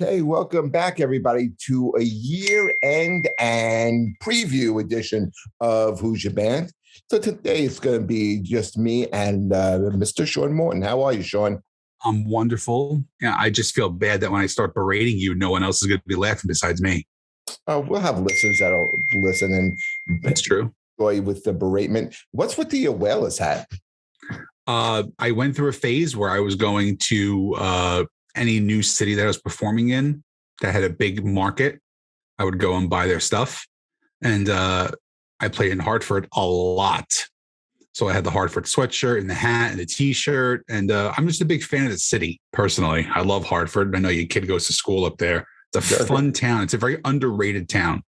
Hey, welcome back, everybody, to a year-end and preview edition of Who's Your Band. So today it's going to be just me and Mr. Sean Morton. How are you, Sean? I'm wonderful. Yeah, I just feel bad that when I start berating you, no one else is going to be laughing besides me. We'll have listeners that'll listen and That's true. enjoy with the beratement. What's with the whalers hat? I went through a phase where I was going to any new city that I was performing in that had a big market. I would go and buy their stuff. And I played in Hartford a lot. So I had the Hartford sweatshirt and the hat and the T-shirt. And I'm just a big fan of the city, personally. I love Hartford. I know your kid goes to school up there. It's a fun town. It's a very underrated town.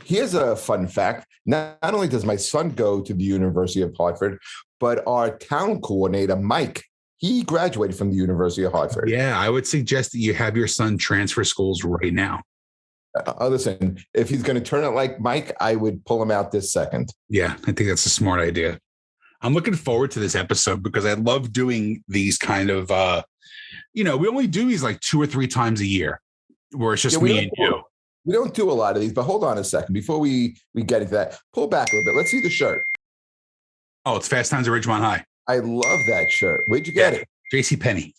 Here's a fun fact. Not only does my son go to the University of Hartford, but our town coordinator, Mike, he graduated from the University of Hartford. Yeah, I would suggest that you have your son transfer schools right now. Listen, if he's going to turn it like Mike, I would pull him out this second. Yeah, I think that's a smart idea. I'm looking forward to this episode because I love doing these kind of, we only do these like 2 or 3 times a year where it's just me and you. We don't do a lot of these, but hold on a second. Before we get into that, pull back a little bit. Let's see the shirt. Oh, it's Fast Times at Ridgemont High. I love that shirt. Where'd you get it? JCPenney.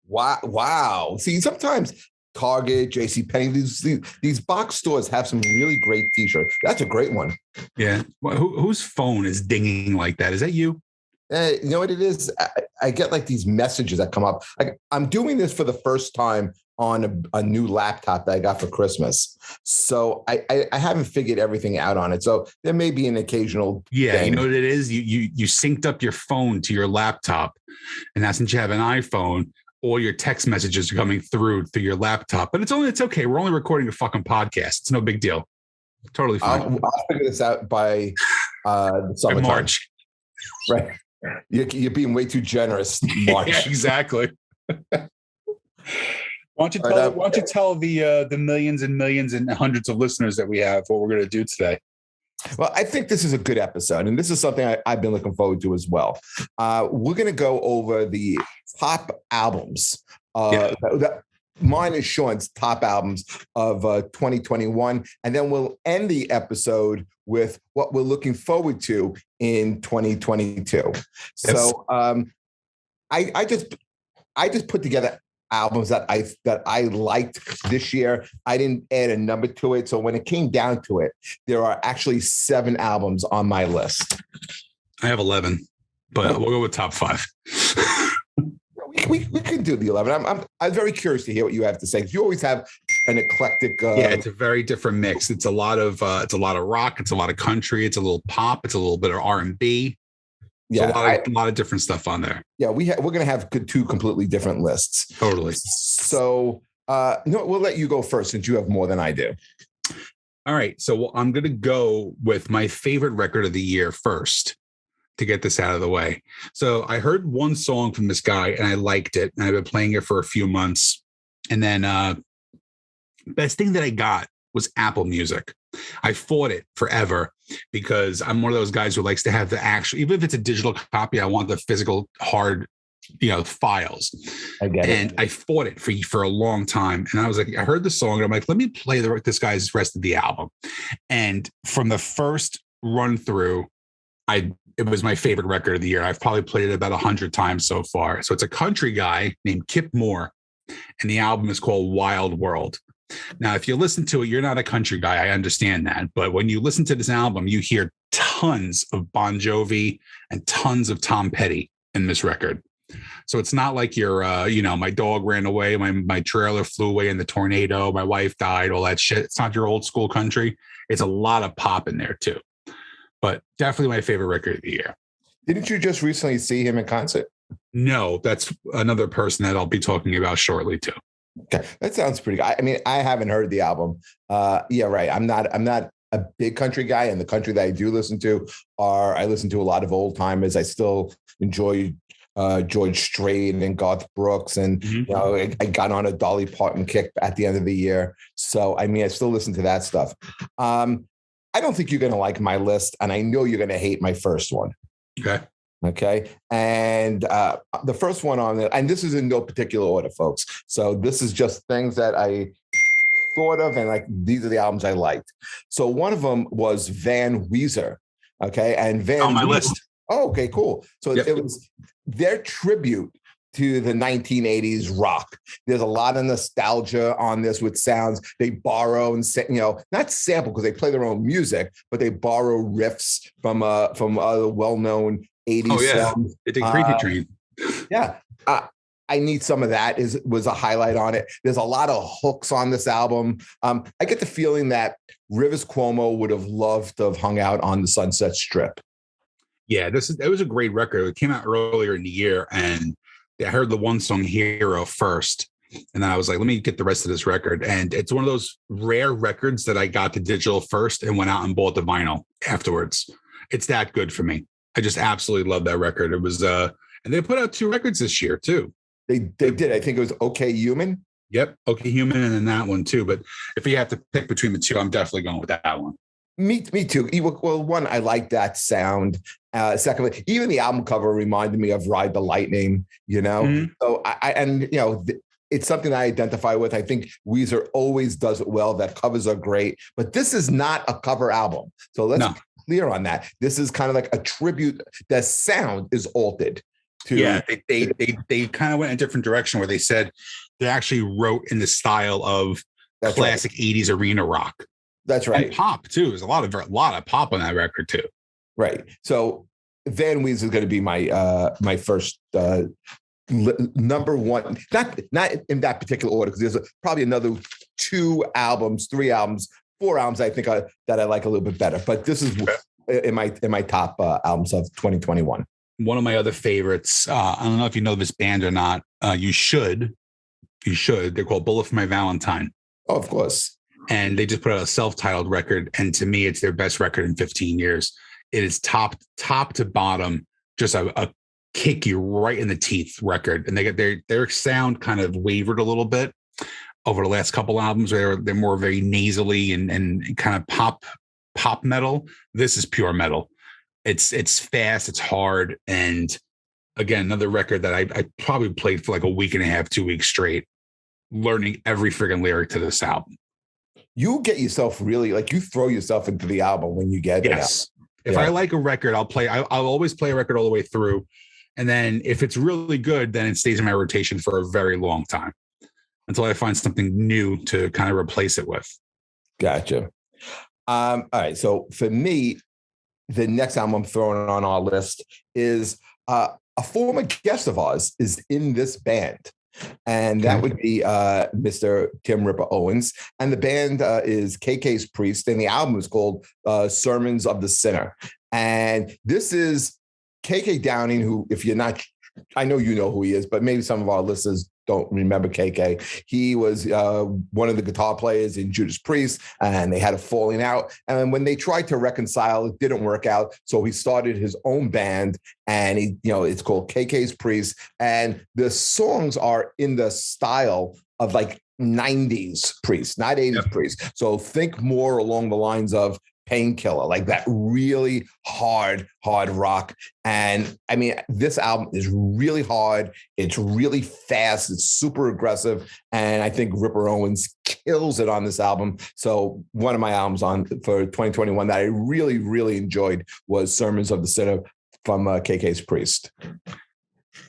Wow. See, sometimes Target, JCPenney, these box stores have some really great T-shirts. That's a great one. Yeah. Well, whose phone is dinging like that? Is that you? You know what it is? I get like these messages that come up. I'm doing this for the first time on a new laptop that I got for Christmas. So I haven't figured everything out on it. So there may be an occasional thing. You know what it is? You synced up your phone to your laptop. And now since you have an iPhone, all your text messages are coming through your laptop. But it's okay. We're only recording a fucking podcast. It's no big deal. Totally fine. I'll figure this out by the summertime. March. Right. You're being way too generous, March. Yeah, exactly. Why don't you tell the millions and millions and hundreds of listeners that we have what we're going to do today? Well, I think this is a good episode, and this is something I've been looking forward to as well. We're going to go over the top albums. Mine is Sean's top albums of 2021, and then we'll end the episode with what we're looking forward to in 2022. Yes. So I just put together albums that I liked this year. I didn't add a number to it. So when it came down to it, there are actually 7 albums on my list. I have 11, but we'll go with top 5. We can do the 11. I'm very curious to hear what you have to say. You always have an eclectic. It's a very different mix. It's a lot of rock. It's a lot of country. It's a little pop. It's a little bit of R&B. Yeah, a lot of different stuff on there. Yeah, we're going to have 2 completely different lists. Totally. So, we'll let you go first since you have more than I do. All right. So I'm going to go with my favorite record of the year first to get this out of the way. So I heard one song from this guy and I liked it. And I've been playing it for a few months. And then best thing that I got was Apple Music. I fought it forever because I'm one of those guys who likes to have the actual, even if it's a digital copy, I want the physical hard, files. I get it. And I fought it for a long time. And I was like, I heard the song and I'm like, let me play this guy's rest of the album. And from the first run through, it was my favorite record of the year. I've probably played it about 100 times so far. So it's a country guy named Kip Moore. And the album is called Wild World. Now, if you listen to it, you're not a country guy. I understand that. But when you listen to this album, you hear tons of Bon Jovi and tons of Tom Petty in this record. So it's not like you're, my dog ran away, my trailer flew away in the tornado, my wife died, all that shit. It's not your old school country. It's a lot of pop in there too. But definitely my favorite record of the year. Didn't you just recently see him in concert? No, that's another person that I'll be talking about shortly too. Okay, that sounds pretty good. I mean, I haven't heard the album. Yeah, right. I'm not a big country guy, and the country that I do listen to I listen to a lot of old timers. I still enjoy George Strait and Garth Brooks, and I got on a Dolly Parton kick at the end of the year. So I mean, I still listen to that stuff. I don't think you're going to like my list, and I know you're going to hate my first one. Okay. Okay. And the first one on it, and this is in no particular order, folks. So this is just things that I thought of, and like these are the albums I liked. So one of them was Van Weezer. Okay. And Van On my Weezer, list. Oh, okay, cool. So Yep. it was their tribute to the 1980s rock. There's a lot of nostalgia on this with sounds. They borrow and not sample because they play their own music, but they borrow riffs from other well-known 80s Oh yeah, songs. they did Crazy Train. Yeah. I Need Some of That was a highlight on it. There's a lot of hooks on this album. I get the feeling that Rivers Cuomo would have loved to have hung out on the Sunset Strip. Yeah, it was a great record. It came out earlier in the year, and I heard the one song "Hero" first, and then I was like, let me get the rest of this record. And it's one of those rare records that I got the digital first and went out and bought the vinyl afterwards. It's that good for me. I just absolutely love that record. It was and they put out 2 records this year too. They did. I think it was Okay Human. Yep, Okay Human, and then that one too. But if you have to pick between the 2, I'm definitely going with that one. Me too. Well, one, I like that sound. Secondly, even the album cover reminded me of Ride the Lightning, Mm-hmm. So it's something I identify with. I think Weezer always does it well. That covers are great, but this is not a cover album. So let's be clear on that. This is kind of like a tribute. The sound is altered. They kind of went in a different direction where they said they actually wrote in the style of classic 80s arena rock. That's right. And pop too. There's a lot of pop on that record too. Right. So Van Weezer is going to be my first number one. Not in that particular order, because there's probably another 3 albums, 4 albums I think that I like a little bit better. But this is in my top albums of 2021. One of my other favorites. I don't know if you know this band or not. You should. They're called Bullet for My Valentine. Oh, of course. And they just put out a self-titled record, and to me, it's their best record in 15 years. It is top to bottom, just a kick you right in the teeth record. And they get their sound kind of wavered a little bit over the last couple albums, where they're more very nasally and kind of pop metal. This is pure metal. It's fast, it's hard, and again, another record that I probably played for like a week and a half, 2 weeks straight, learning every friggin' lyric to this album. You get yourself really, you throw yourself into the album when you get it. Yes. If I like a record, I'll always play a record all the way through. And then if it's really good, then it stays in my rotation for a very long time until I find something new to kind of replace it with. Gotcha. All right. So for me, the next album I'm throwing on our list is a former guest of ours is in this band. And that would be Mr. Tim Ripper Owens. And the band is KK's Priest. And the album is called Sermons of the Sinner. And this is KK Downing, who, if you're not, I know you know who he is, but maybe some of our listeners don't remember KK. He was one of the guitar players in Judas Priest, and they had a falling out. And when they tried to reconcile, it didn't work out. So he started his own band, and it's called KK's Priest. And the songs are in the style of like 90s Priest, not 80s Priest. So think more along the lines of Painkiller, like that really hard rock. And I mean, this album is really hard. It's really fast. It's super aggressive. And I think Ripper Owens kills it on this album. So one of my albums for 2021 that I really, really enjoyed was Sermons of the Sinner from KK's Priest. So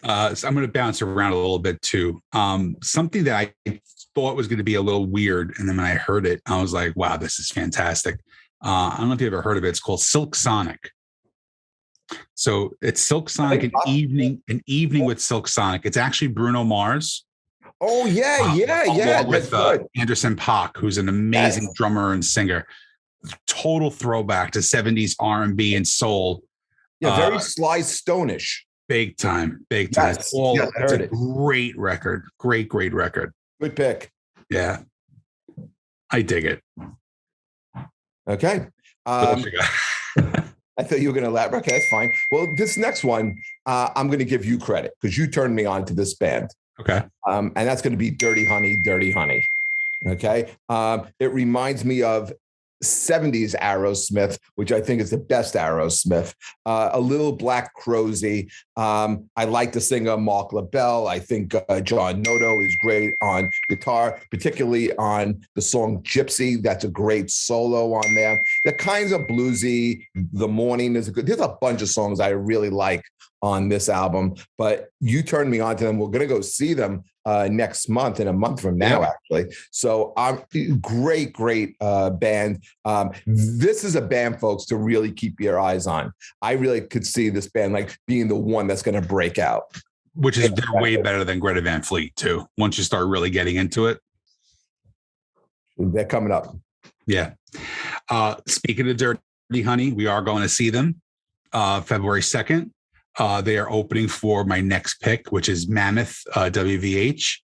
I'm going to bounce around a little bit too. Something that I thought was going to be a little weird. And then when I heard it, I was like, wow, this is fantastic. I don't know if you ever heard of it. It's called Silk Sonic. So it's Silk Sonic, an evening with Silk Sonic. It's actually Bruno Mars. Oh yeah. With Anderson .Paak, who's an amazing drummer and singer. Total throwback to 70s R&B and soul. Yeah, very Sly Stone-ish. Big time. Yes. It's a great record. Great record. Good pick. Yeah. I dig it. Okay. I thought you were going to elaborate. Okay, that's fine. Well, this next one, I'm going to give you credit because you turned me on to this band. Okay. And that's going to be Dirty Honey, Dirty Honey. Okay. It reminds me of '70s Aerosmith, which I think is the best Aerosmith. A little Black Crowsy. I like the singer Mark LaBelle. I think John Noto is great on guitar, particularly on the song Gypsy. That's a great solo on there. The kinds of bluesy. The Morning is a good. There's a bunch of songs I really like on this album, but you turned me on to them. We're going to go see them next month, in a month from now, actually. So great band. This is a band, folks, to really keep your eyes on. I really could see this band like being the one that's going to break out. Which is they're way better than Greta Van Fleet, too, once you start really getting into it. They're coming up. Yeah. Speaking of Dirty Honey, we are going to see them February 2nd. They are opening for my next pick, which is Mammoth WVH.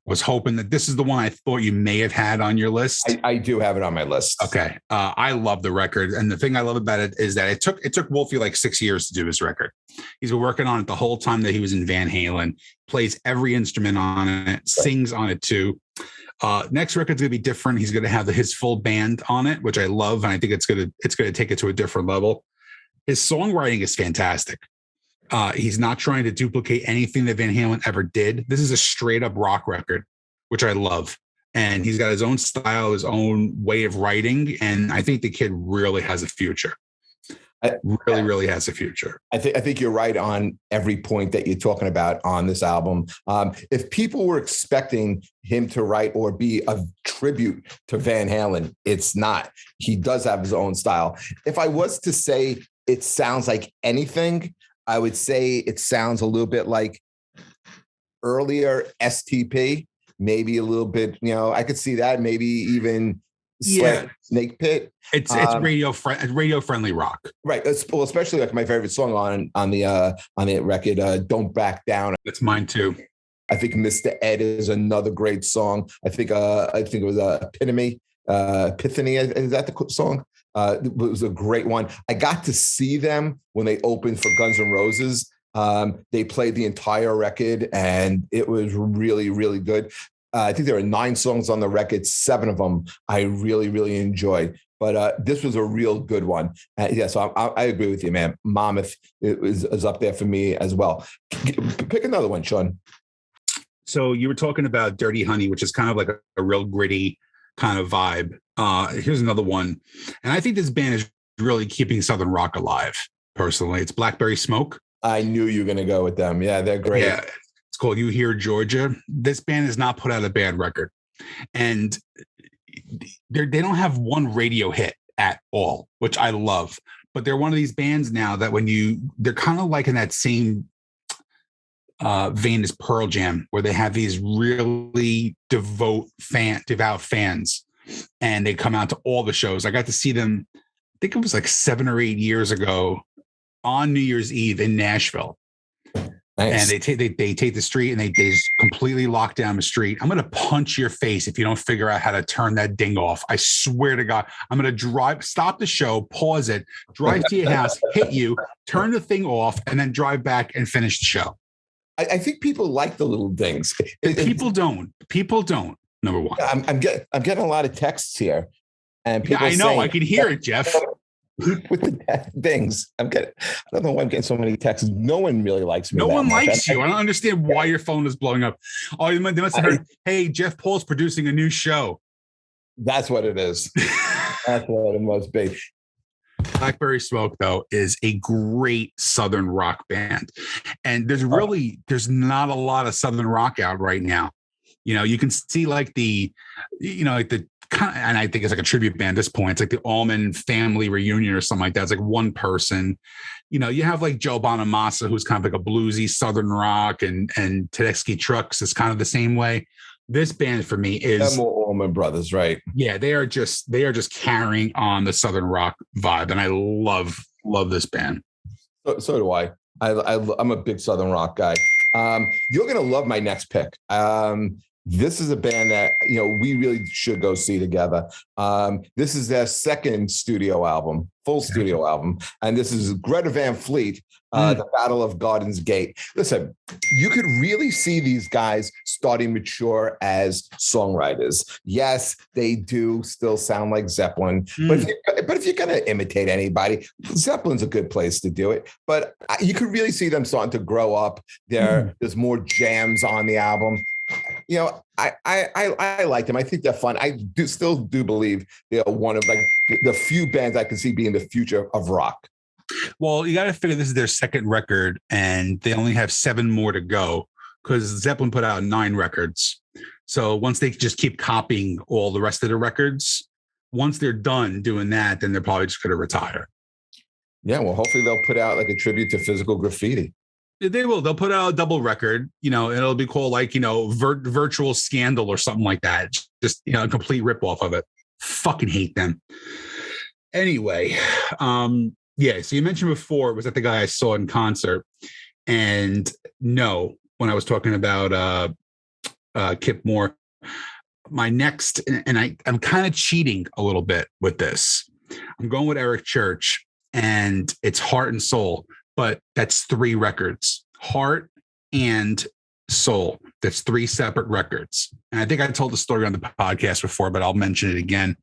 Was hoping that this is the one I thought you may have had on your list. I do have it on my list. Okay. I love the record. And the thing I love about it is that it took Wolfie like 6 years to do this record. He's been working on it the whole time that he was in Van Halen, plays every instrument on it, sings on it too. Next record's going to be different. He's going to have his full band on it, which I love. And I think it's going to take it to a different level. His songwriting is fantastic. He's not trying to duplicate anything that Van Halen ever did. This is a straight up rock record, which I love. And he's got his own style, his own way of writing. And I think the kid really has a future. Really has a future. I think you're right on every point that you're talking about on this album. If people were expecting him to write or be a tribute to Van Halen, it's not. He does have his own style. If I was to say it sounds like anything, I would say it sounds a little bit like earlier STP, maybe a little bit, I could see that, maybe even Snake Pit. It's radio friendly rock. Right. Well, especially like my favorite song on the record, Don't Back Down. That's mine too. I think Mr. Ed is another great song. I think it was Epiphany. Is that the song? It was a great one. I got to see them when they opened for Guns N' Roses. They played the entire record, and it was really, really good. I think there are 9 songs on the record. 7 of them I really, really enjoyed. But this was a real good one. So I agree with you, man. Mammoth is up there for me as well. Pick another one, Sean. So you were talking about Dirty Honey, which is kind of like a real gritty kind of vibe. Here's another one. And I think this band is really keeping Southern rock alive, personally. It's Blackberry Smoke. I knew you were going to go with them. Yeah, they're great. Yeah, it's called You Hear Georgia. This band has not put out a bad record. And they don't have one radio hit at all, which I love. But they're one of these bands now that they're kind of like in that same vein as Pearl Jam, where they have these really devout fans, and they come out to all the shows. I got to see them, I think it was like 7 or 8 years ago on New Year's Eve in Nashville. Nice. And they take the street and they just completely lock down the street. I'm going to punch your face if you don't figure out how to turn that ding off. I swear to God, I'm going to stop the show, pause it, drive to your house, hit you, turn the thing off, and then drive back and finish the show. I think people like the little dings. People don't. Number one. I'm getting a lot of texts here, and people. I know. Saying, I can hear it, Jeff. With the things, I don't know why I'm getting so many texts. No one really likes me. No one likes you. I don't understand why your phone is blowing up. Oh, they must have heard. Hey, Jeff Paul's producing a new show. That's what it is. That's what it must be. Blackberry Smoke, though, is a great Southern rock band. And there's not a lot of Southern rock out right now. You can see like the and I think it's like a tribute band at this point. It's like the Allman Family Reunion or something like that. It's like one person. You have like Joe Bonamassa, who's kind of like a bluesy Southern rock, and Tedeschi Trucks is kind of the same way. This band for me is more Allman Brothers, right? Yeah, they are just carrying on the Southern rock vibe, and I love this band. So do I. I'm a big Southern rock guy. You're gonna love my next pick. This is a band that, we really should go see together. This is their second studio album, full studio album. And this is Greta Van Fleet, The Battle of Gardens Gate. Listen, you could really see these guys starting mature as songwriters. Yes, they do still sound like Zeppelin, but if you're going to imitate anybody, Zeppelin's a good place to do it. But you could really see them starting to grow up. There's more jams on the album. I like them. I think they're fun. I still do believe they're one of the few bands I can see being the future of rock. Well, you got to figure this is their second record, and they only have 7 more to go because Zeppelin put out 9 records. So once they just keep copying all the rest of the records, once they're done doing that, then they're probably just going to retire. Yeah, well, hopefully they'll put out a tribute to Physical Graffiti. They will. They'll put out a double record, it'll be called Virtual Scandal or something like that. Just, a complete ripoff of it. Fucking hate them. Anyway, yeah. So you mentioned before, was that the guy I saw in concert? And no, when I was talking about Kip Moore, my next, and I'm kind of cheating a little bit with this. I'm going with Eric Church, and it's Heart and Soul. But that's 3 records, Heart and Soul. That's 3 separate records. And I think I told the story on the podcast before, but I'll mention it again.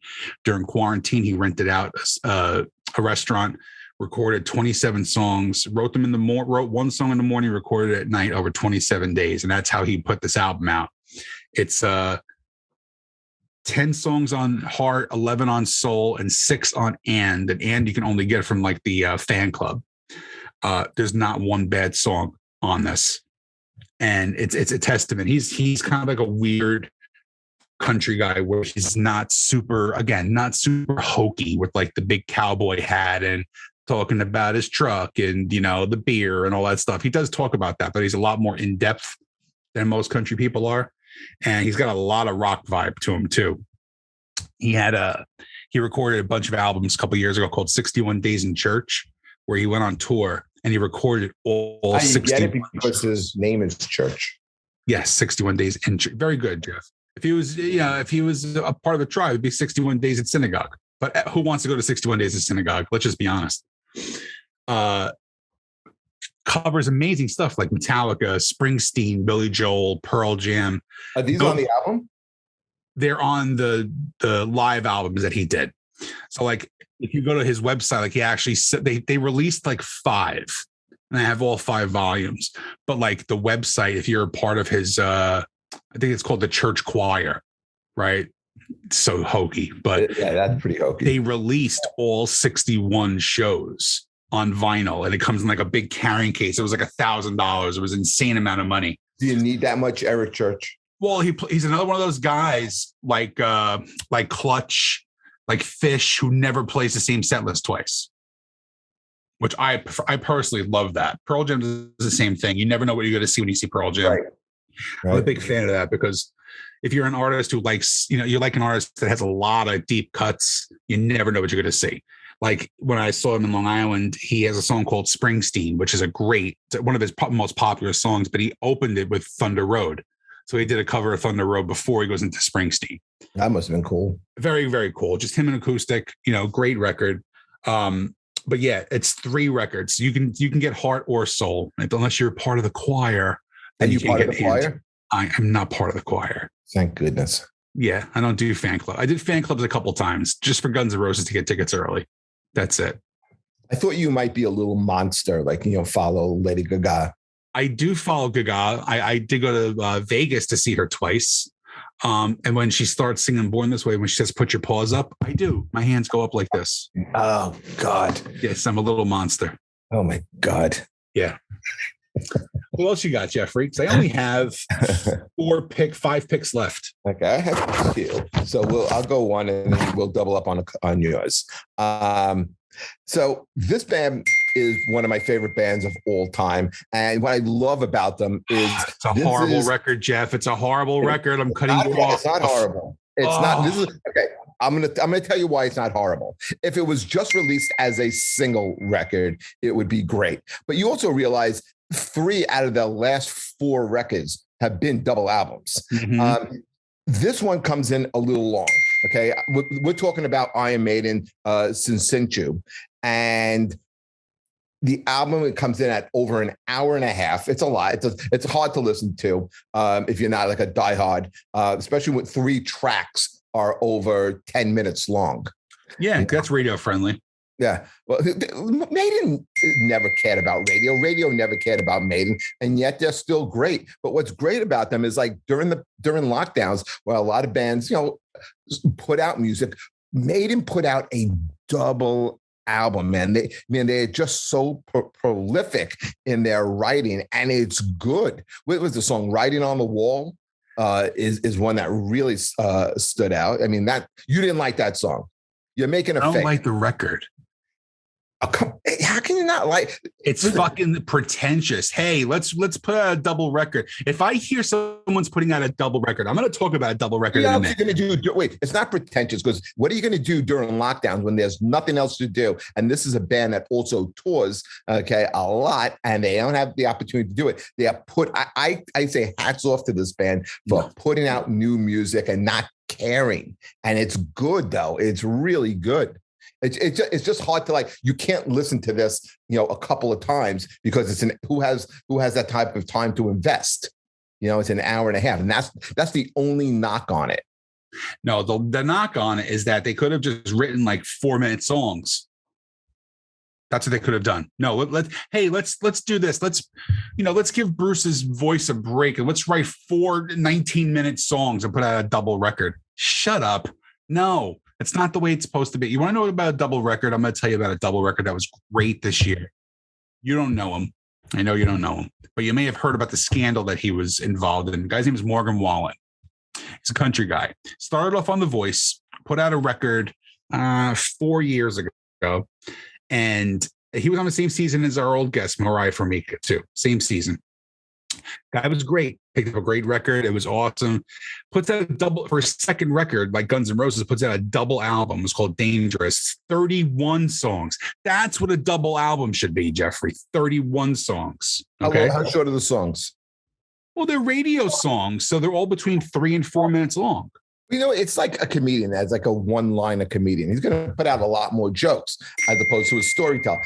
During quarantine, he rented out a restaurant, recorded 27 songs, wrote one song in the morning, recorded it at night over 27 days. And that's how he put this album out. It's 10 songs on Heart, 11 on Soul, and 6 on And you can only get from the fan club. There's not one bad song on this, and it's a testament. He's kind of like a weird country guy where he's not super hokey with the big cowboy hat and talking about his truck and the beer and all that stuff. He does talk about that, but he's a lot more in depth than most country people are, and he's got a lot of rock vibe to him too. He recorded a bunch of albums a couple of years ago called 61 Days in Church, where he went on tour and he recorded all 61 because his name is Church. Yes, 61 Days in Church. Very good, Jeff. If he was a part of the tribe, it'd be 61 Days at Synagogue. But who wants to go to 61 Days at Synagogue? Let's just be honest. Covers amazing stuff like Metallica, Springsteen, Billy Joel, Pearl Jam. Are these on the album? They're on the live albums that he did. So if you go to his website, he actually said they released 5, and I have all 5 volumes. But the website, if you're a part of his, I think it's called the Church Choir, right? It's so hokey, but yeah, that's pretty hokey. They released all 61 shows on vinyl, and it comes in a big carrying case. It was $1,000. It was an insane amount of money. Do you need that much, Eric Church? Well, he's another one of those guys like Clutch, like Fish, who never plays the same set list twice, which I personally love that. Pearl Jam does the same thing. You never know what you're going to see when you see Pearl Jam. Right. I'm a big fan of that because if you're an artist who likes, you like an artist that has a lot of deep cuts, you never know what you're going to see. When I saw him in Long Island, he has a song called Springsteen, which is one of his most popular songs, but he opened it with Thunder Road. So he did a cover of Thunder Road before he goes into Springsteen. That must have been cool. Very, very cool. Just him and acoustic, great record. But yeah, it's 3 records. You can get Heart or Soul, unless you're part of the choir. And you part of the choir? I am not part of the choir. Thank goodness. Yeah, I don't do fan club. I did fan clubs a couple times just for Guns N' Roses to get tickets early. That's it. I thought you might be a little monster, follow Lady Gaga. I do follow Gaga. I did go to Vegas to see her twice. And when she starts singing Born This Way, when she says, put your paws up, I do. My hands go up like this. Oh, God. Yes, I'm a little monster. Oh, my God. Yeah. What else you got, Jeffrey? Because I only have 5 picks left. Okay, I have 2. So I'll go one and then we'll double up on yours. So this band is one of my favorite bands of all time. And what I love about them is it's a horrible record, Jeff. It's a horrible record. I'm cutting you off. It's not horrible. It's not. This is okay. I'm gonna tell you why it's not horrible. If it was just released as a single record, it would be great. But you also realize 3 out of the last 4 records have been double albums. Mhm. This one comes in a little long. Okay, we're talking about Iron Maiden, Sinsinchu, and the album, it comes in at over an hour and a half. It's a lot. It's hard to listen to if you're not like a diehard, especially with 3 tracks are over 10 minutes long. Yeah, that's radio friendly. Yeah. Well, Maiden never cared about radio. Radio never cared about Maiden, and yet they're still great. But what's great about them is like during lockdowns, where a lot of bands, put out music, Maiden put out a double album, man. They're just so prolific in their writing, and it's good. What was the song "Writing on the Wall"? Is one that really stood out. I mean, that you didn't like that song. You're making a I don't face. like the record. How can you not like? It's fucking pretentious. Hey, let's put out a double record. If I hear someone's putting out a double record, I'm going to talk about a double record. What else are you going to do? Wait, it's not pretentious, because what are you going to do during lockdowns when there's nothing else to do? And this is a band that also tours, okay, a lot, and they don't have the opportunity to do it. They are I say hats off to this band for putting out new music and not caring. And it's good, though. It's really good. It's just hard to like. You can't listen to this, a couple of times, because it's who has that type of time to invest. It's an hour and a half, and that's the only knock on it. No, the knock on it is that they could have just written like 4-minute songs. That's what they could have done. No, let's do this. Let's give Bruce's voice a break, and let's write 4 19-minute songs and put out a double record. Shut up. No. It's not the way it's supposed to be. You want to know about a double record? I'm going to tell you about a double record that was great this year. You don't know him. I know you don't know him, but you may have heard about the scandal that he was involved in. The guy's name is Morgan Wallen. He's a country guy. Started off on The Voice, put out a record 4 years ago, and he was on the same season as our old guest, Mariah Formica, too. Same season. Guy was great. Picked up a great record. It was awesome. Puts out a double for a second record, like Guns N' Roses, puts out a double album. It's called Dangerous. 31 songs. That's what a double album should be, Jeffrey. 31 songs. Okay. How short are the songs? Well, they're radio songs, so they're all between 3 and 4 minutes long. It's like a comedian that's like a one-liner comedian. He's going to put out a lot more jokes as opposed to a storyteller.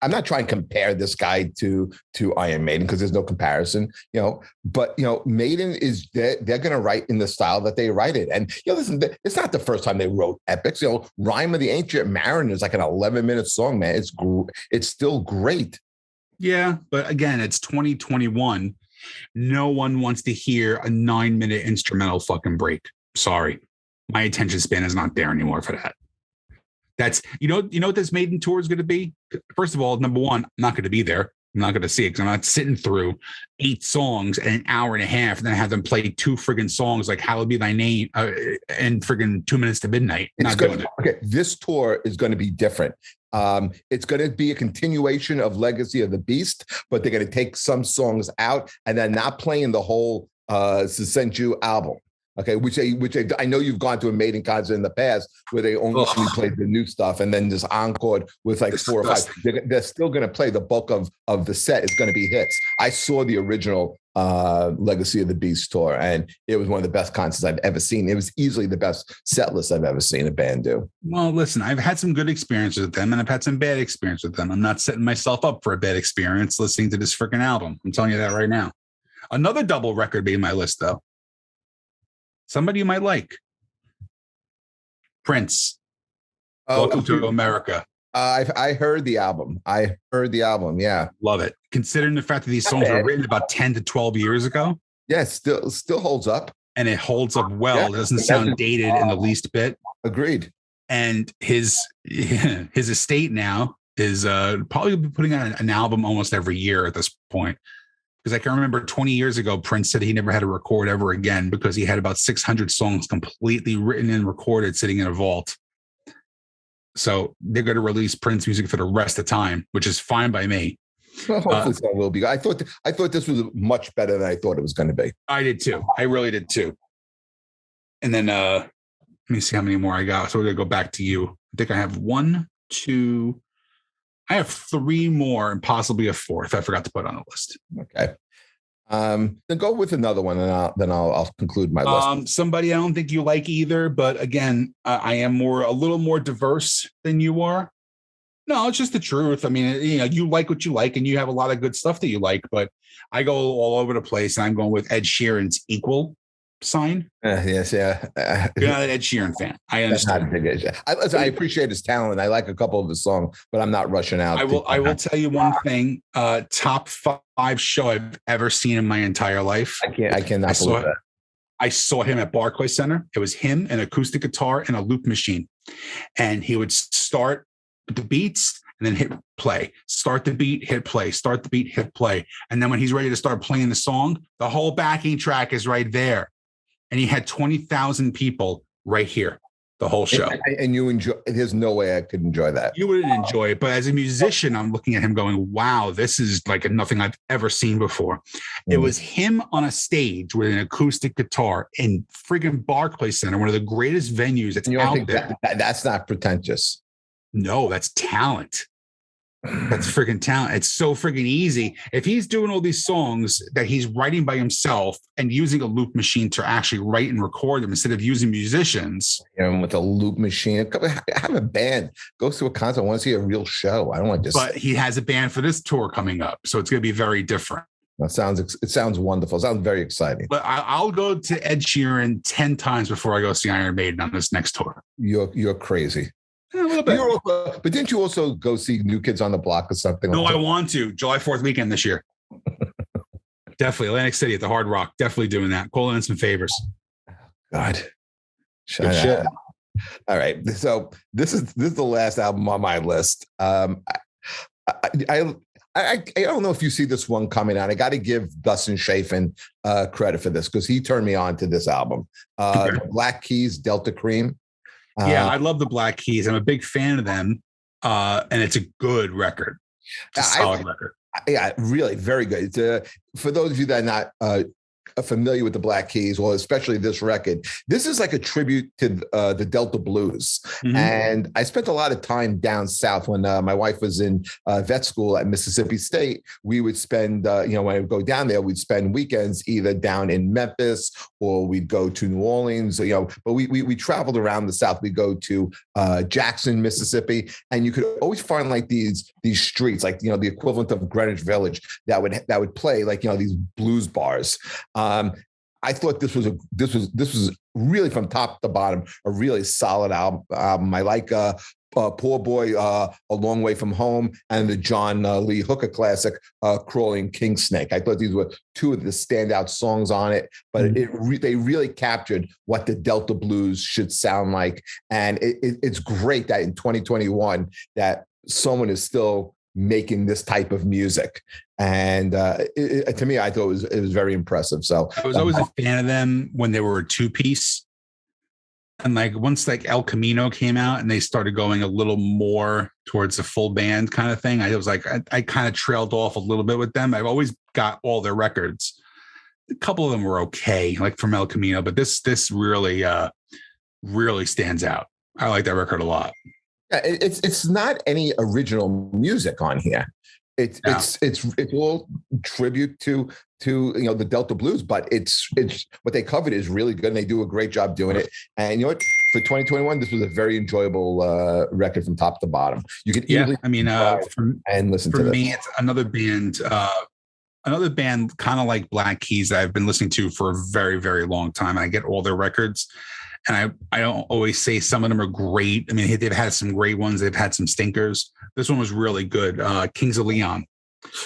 I'm not trying to compare this guy to Iron Maiden, because there's no comparison, but Maiden is, they're going to write in the style that they write it. And listen, it's not the first time they wrote epics. Rhyme of the Ancient Mariner is like an 11-minute song, man. It's still great. Yeah, but again, it's 2021. No one wants to hear a 9-minute instrumental fucking break. Sorry, my attention span is not there anymore for that. That's, what this Maiden tour is going to be? First of all, number one, I'm not going to be there. I'm not going to see it, because I'm not sitting through 8 songs and an hour and a half, and then have them play 2 friggin' songs like "Hallowed Be Thy Name" and friggin' 2 Minutes to Midnight. Not doing it. Okay, this tour is going to be different. It's going to be a continuation of Legacy of the Beast, but they're going to take some songs out, and then not playing the whole Sinsinchu album. Okay, which I know you've gone to a Maiden concert in the past where they only played the new stuff and then just encored with like 4 or 5. They're still going to play the bulk of the set. Is going to be hits. I saw the original Legacy of the Beast tour, and it was one of the best concerts I've ever seen. It was easily the best set list I've ever seen a band do. Well, listen, I've had some good experiences with them, and I've had some bad experiences with them. I'm not setting myself up for a bad experience listening to this freaking album. I'm telling you that right now. Another double record made my list, though. Somebody you might like. Prince. Welcome to America. I heard the album. Yeah. Love it. Considering the fact that these songs were written about 10 to 12 years ago. Yeah, still holds up. And it holds up well. Yeah. It doesn't sound dated in the least bit. Agreed. And his estate now is probably putting out an album almost every year at this point. Because I can remember 20 years ago, Prince said he never had to record ever again because he had about 600 songs completely written and recorded sitting in a vault. So they're going to release Prince music for the rest of the time, which is fine by me. Well, hopefully so will be. I thought this was much better than I thought it was going to be. I did too. I really did too. And then let me see how many more I got. So we're going to go back to you. I think I have 1, 2. I have 3 more and possibly a 4th I forgot to put on the list. Okay. Then go with another one, and I'll conclude my list. Somebody I don't think you like either, but again, I am a little more diverse than you are. No, it's just the truth. I mean, you like what you like, and you have a lot of good stuff that you like, but I go all over the place, and I'm going with Ed Sheeran's Equal sign. Yes, yeah. You're not an Ed Sheeran fan. I understand. I appreciate his talent. I like a couple of his songs, but I'm not rushing out. I will tell you one thing. Top 5 show I've ever seen in my entire life. I cannot believe that. I saw him at Barclays Center. It was him, an acoustic guitar, and a loop machine. And he would start the beats and then hit play, start the beat, hit play, start the beat, hit play. And then when he's ready to start playing the song, the whole backing track is right there. And he had 20,000 people right here, the whole show. And you enjoy, there's no way I could enjoy that. You wouldn't enjoy it. But as a musician, I'm looking at him going, wow, this is like nothing I've ever seen before. It was him on a stage with an acoustic guitar in friggin' Barclays Center, one of the greatest venues that's out there. That's not pretentious. No, that's talent. That's friggin' talent. It's so friggin' easy. If he's doing all these songs that he's writing by himself and using a loop machine to actually write and record them instead of using musicians. With a loop machine, have a band, go to a concert. I want to see a real show. I don't want to. But he has a band for this tour coming up, so it's going to be very different. It sounds wonderful. It sounds very exciting. But I'll go to Ed Sheeran 10 times before I go see Iron Maiden on this next tour. You're crazy. A little bit. But didn't you also go see New Kids on the Block or something? No, I want to. July 4th weekend this year. Definitely. Atlantic City at the Hard Rock. Definitely doing that. Calling in some favors. God. Shit. All right. So this is the last album on my list. I don't know if you see this one coming on. I got to give Dustin Chafin credit for this because he turned me on to this album. Black Keys, Delta Cream. Yeah, I love the Black Keys. I'm a big fan of them, and it's a good record. It's a solid record. Yeah, really, very good. For those of you that are not familiar with the Black Keys, well, especially this record, this is like a tribute to the Delta Blues. Mm-hmm. And I spent a lot of time down south when my wife was in vet school at Mississippi State. We would spend, when I would go down there, we'd spend weekends either down in Memphis or we'd go to New Orleans, but we traveled around the South. We'd go to Jackson, Mississippi, and you could always find like these streets, like, the equivalent of Greenwich Village that would play like, these blues bars. I thought this was really from top to bottom a really solid album. I like Poor Boy, A Long Way From Home, and the John Lee Hooker classic, Crawling King Snake. I thought these were two of the standout songs on it, but they really captured what the Delta Blues should sound like. And it's great that in 2021 that someone is still making this type of music. And to me, I thought it was very impressive. So I was always a fan of them when they were a 2-piece. And like once like El Camino came out and they started going a little more towards the full band kind of thing, I was like, I kind of trailed off a little bit with them. I've always got all their records. A couple of them were okay, like from El Camino, but this really, really stands out. I like that record a lot. Yeah, it's not any original music on here. It's all tribute to the Delta Blues, but it's what they covered is really good, and they do a great job doing it. And what, for 2021, this was a very enjoyable record from top to bottom. You could easily and listen to this. For me, it's another band kind of like Black Keys that I've been listening to for a very, very long time. I get all their records. And I don't always say some of them are great. I mean, they've had some great ones. They've had some stinkers. This one was really good. Kings of Leon.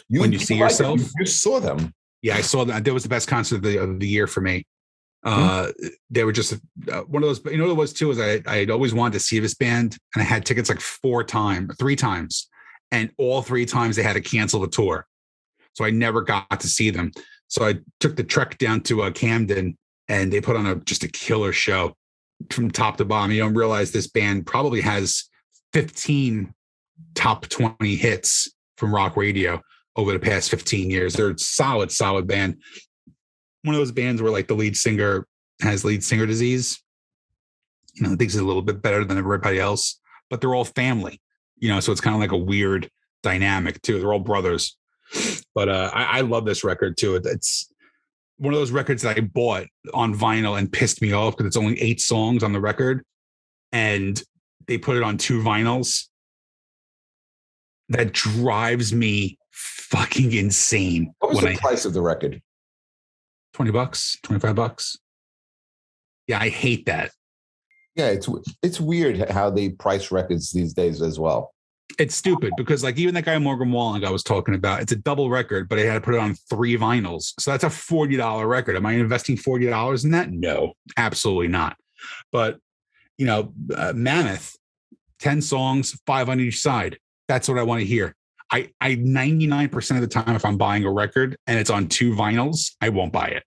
When you see yourself. You saw them. Yeah, I saw them. That was the best concert of the year for me. They were just one of those. You know what it was too? Is I had always wanted to see this band, and I had tickets like 3 times, and all 3 times they had to cancel the tour, so I never got to see them. So I took the trek down to Camden, and they put on just a killer show. From top to bottom. You don't realize this band probably has 15 top 20 hits from rock radio over the past 15 years. They're a solid band. One of those bands where like the lead singer has lead singer disease, thinks he's a little bit better than everybody else, but they're all family, so it's kind of like a weird dynamic too. They're all brothers, but I love this record too. one of those records that I bought on vinyl and pissed me off because it's only 8 songs on the record, and they put it on 2 vinyls. That drives me fucking insane. What was the price of the record? $20, $25. Yeah, I hate that. Yeah, it's weird how they price records these days as well. It's stupid because like even that guy Morgan Wallen I was talking about, it's a double record, but I had to put it on 3 vinyls. So that's a $40 record. Am I investing $40 in that? No, absolutely not. But, Mammoth, 10 songs, 5 on each side. That's what I want to hear. I 99% of the time, if I'm buying a record and it's on 2 vinyls, I won't buy it.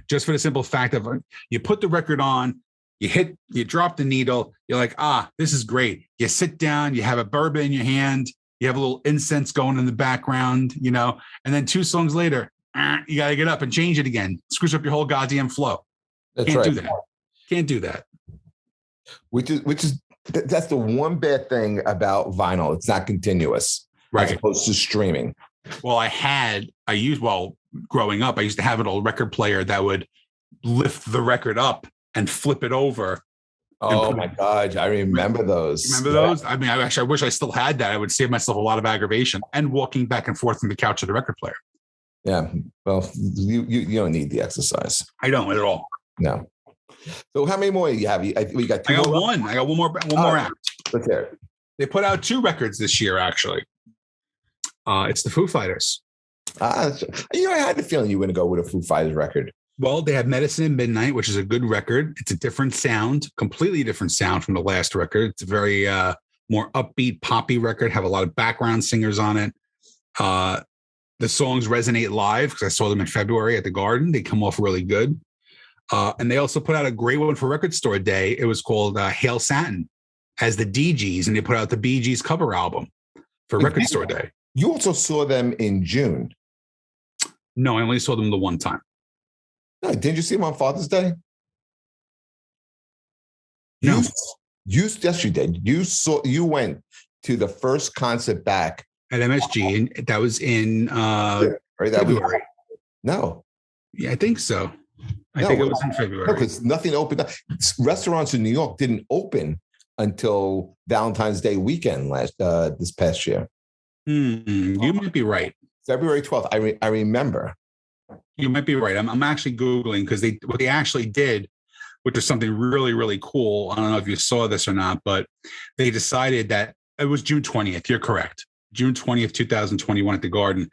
Just for the simple fact of you put the record on, you drop the needle, you're like, this is great. You sit down, you have a bourbon in your hand, you have a little incense going in the background, and then 2 songs later, you got to get up and change it again. Screws up your whole goddamn flow. Can't do that. Can't do that. That's the one bad thing about vinyl. It's not continuous, right? As opposed to streaming. Well, growing up, I used to have an old record player that would lift the record up and flip it over. Oh my God. I remember those. Remember those? I mean, I wish I still had that. I would save myself a lot of aggravation and walking back and forth from the couch to the record player. Yeah. Well, you don't need the exercise. I don't at all. No. So how many more you have? You got 2 I got more? one. I got one more act. Let's hear it. They put out 2 records this year, actually. It's the Foo Fighters. I had the feeling you were going to go with a Foo Fighters record. Well, they have Medicine at Midnight, which is a good record. It's a different sound, completely different sound from the last record. It's a very more upbeat, poppy record, have a lot of background singers on it. The songs resonate live because I saw them in February at the Garden. They come off really good. And they also put out a great one for Record Store Day. It was called Hail Satin as the DGs, and they put out the Bee Gees cover album for Record Store Day. You also saw them in June. No, I only saw them the one time. No, didn't you see them on Father's Day? No. Yes, you did. You went to the first concert back at MSG, and that was in February. No. Yeah, I think so. I think it was in February. No, because nothing opened up. Restaurants in New York didn't open until Valentine's Day weekend this past year. You might be right. February 12th. I remember. You might be right. I'm actually Googling because what they actually did, which was something really, really cool. I don't know if you saw this or not, but they decided that it was June 20th. You're correct. June 20th, 2021 at the Garden.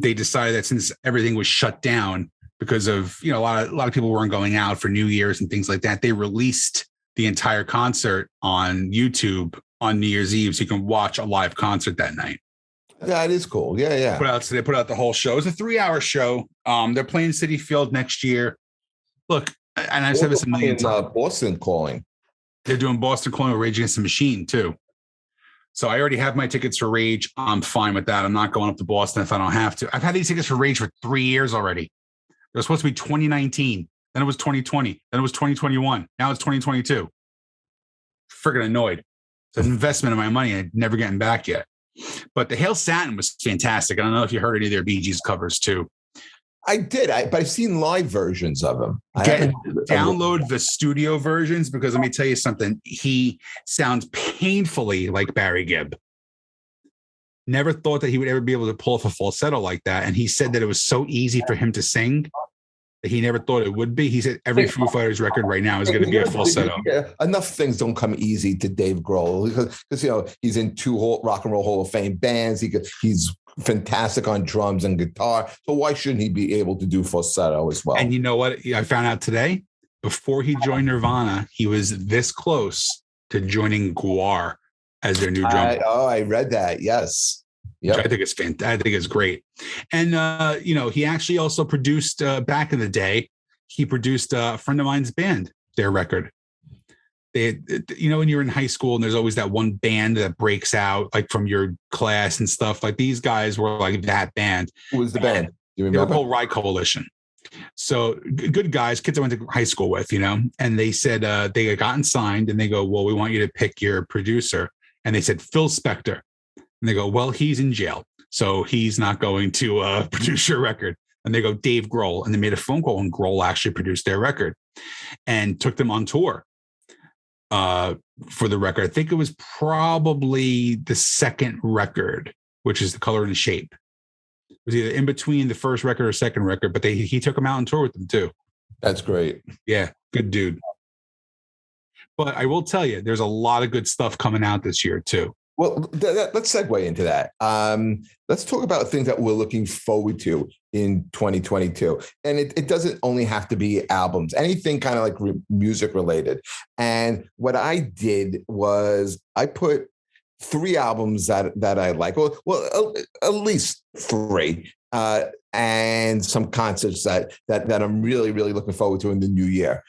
They decided that since everything was shut down because of, a lot of people weren't going out for New Year's and things like that, they released the entire concert on YouTube on New Year's Eve so you can watch a live concert that night. That is cool. Yeah. They put out the whole show. It's a 3-hour show. They're playing Citi Field next year. Look, and I've said this a million times. Boston Calling. They're doing Boston Calling with Rage Against the Machine too. So I already have my tickets for Rage. I'm fine with that. I'm not going up to Boston if I don't have to. I've had these tickets for Rage for 3 years already. It was supposed to be 2019. Then it was 2020. Then it was 2021. Now it's 2022. Freaking annoyed. It's an investment of my money. I'm never getting back yet. But the Hail Satin was fantastic. I don't know if you heard any of their Bee Gees covers too. I did, but I've seen live versions of them. Download the studio versions because let me tell you something. He sounds painfully like Barry Gibb. Never thought that he would ever be able to pull off a falsetto like that. And he said that it was so easy for him to sing that he never thought it would be. He said every Foo Fighters record right now is going to be a falsetto. Yeah, enough things don't come easy to Dave Grohl because he's in 2 Rock and Roll Hall of Fame bands. He's fantastic on drums and guitar. So why shouldn't he be able to do falsetto as well? And you know what? I found out today, before he joined Nirvana, he was this close to joining Gwar as their new drummer. I read that. Yes. Yeah, I think it's fantastic. I think it's great. And, he actually also produced back in the day, he produced a friend of mine's band, their record. When you're in high school and there's always that one band that breaks out like from your class and stuff, like these guys were like that band. Who was the band? Do you remember? They were called Rye Coalition. So good guys, kids I went to high school with, and they said they had gotten signed and they go, well, we want you to pick your producer. And they said, Phil Spector. And they go, well, he's in jail, so he's not going to produce your record. And they go, Dave Grohl. And they made a phone call, and Grohl actually produced their record and took them on tour for the record. I think it was probably the second record, which is The Color and the Shape. It was either in between the first record or second record, but he took them out on tour with them too. That's great. Yeah, good dude. But I will tell you, there's a lot of good stuff coming out this year too. Well, let's segue into that. Let's talk about things that we're looking forward to in 2022. And it doesn't only have to be albums, anything kind of like music related. And what I did was I put 3 albums that I like, well, at least 3, and some concerts that I'm really, really looking forward to in the new year.